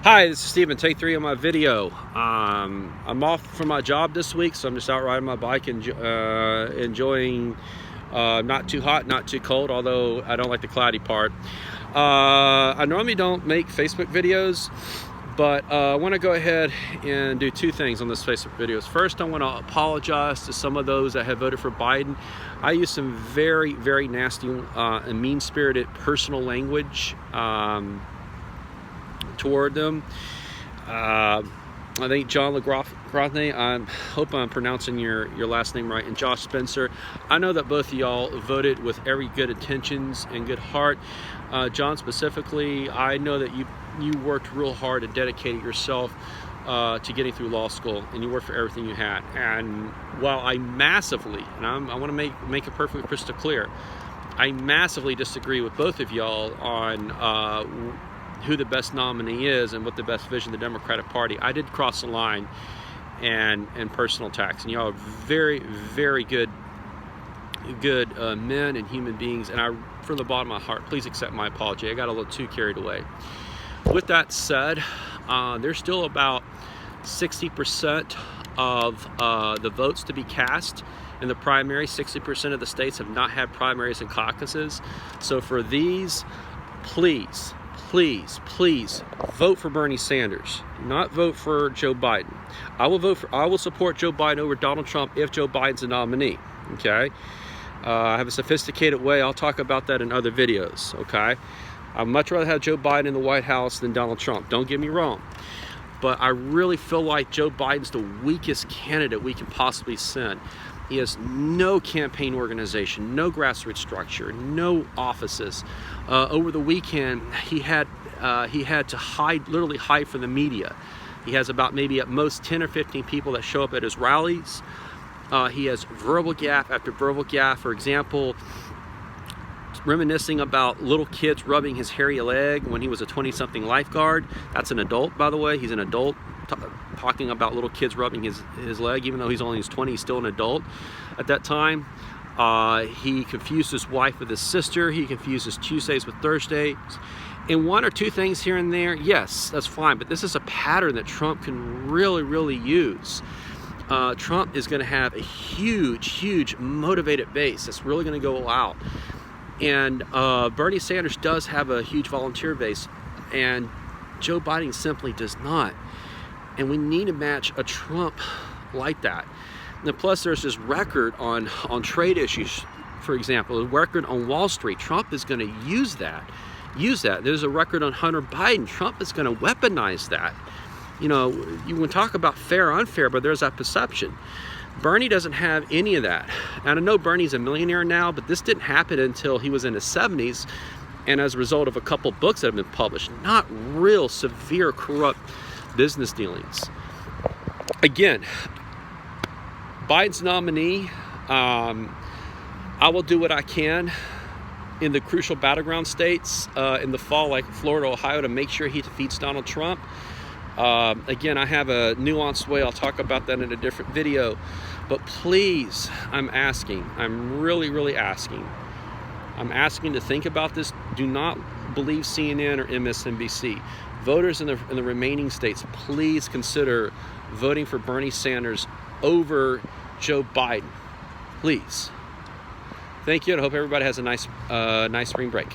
Hi, this is Steven. Take 3 on my video. I'm off from my job this week, so I'm just out riding my bike and enjoying not too hot, not too cold, although I don't like the cloudy part. I normally don't make Facebook videos, but I want to go ahead and do 2 things on this Facebook videos. First, I want to apologize to some of those that have voted for Biden. I used some very, very nasty and mean-spirited personal language toward them. I think John LaGrothne, I hope I'm pronouncing your last name right, and Josh Spencer. I know that both of y'all voted with every good intentions and good heart. John specifically, I know that you worked real hard and dedicated yourself to getting through law school, and you worked for everything you had. And while I massively, and I want to make it perfectly crystal clear, I massively disagree with both of y'all on who the best nominee is and what the best vision of the Democratic Party. I did cross the line and personal attacks, and y'all are very, very good men and human beings, and from the bottom of my heart, please accept my apology. I got a little too carried away. With that said, there's still about 60% of the votes to be cast in the primary. 60% of the states have not had primaries and caucuses. So for these, please vote for Bernie Sanders. Do not vote for Joe Biden. I will support Joe Biden over Donald Trump if Joe Biden's a nominee. Okay. I have a sophisticated way. I'll talk about that in other videos. Okay. I'd much rather have Joe Biden in the White House than Donald Trump. Don't get me wrong. But I really feel like Joe Biden's the weakest candidate we can possibly send. He has no campaign organization, no grassroots structure, no offices. Over the weekend, he had to literally hide from the media. He has about maybe at most 10 or 15 people that show up at his rallies. He has verbal gaffe after verbal gaffe. For example, reminiscing about little kids rubbing his hairy leg when he was a 20-something lifeguard. That's an adult, by the way. He's an adult. Talking about little kids rubbing his leg, even though he's only in his 20s, he's still an adult at that time. He confused his wife with his sister. He confused his Tuesdays with Thursdays. And 1 or 2 things here and there, yes, that's fine. But this is a pattern that Trump can really, really use. Trump is going to have a huge motivated base that's really going to go all out. And Bernie Sanders does have a huge volunteer base, and Joe Biden simply does not. And we need to match a Trump like that. And plus, there's this record on trade issues, for example, a record on Wall Street. Trump is going to use that. There's a record on Hunter Biden. Trump is going to weaponize that. You know, you can talk about fair or unfair, but there's that perception. Bernie doesn't have any of that. And I know Bernie's a millionaire now, but this didn't happen until he was in his 70s, and as a result of a couple books that have been published, not real severe corrupt business dealings. Again, Biden's nominee. I will do what I can in the crucial battleground states in the fall, like Florida, Ohio, to make sure he defeats Donald Trump. Again, I have a nuanced way. I'll talk about that in a different video. But please, I'm really asking. I'm asking to think about this. Do not believe CNN or MSNBC. Voters in the remaining states, please consider voting for Bernie Sanders over Joe Biden. Please. Thank you, and I hope everybody has a nice spring break.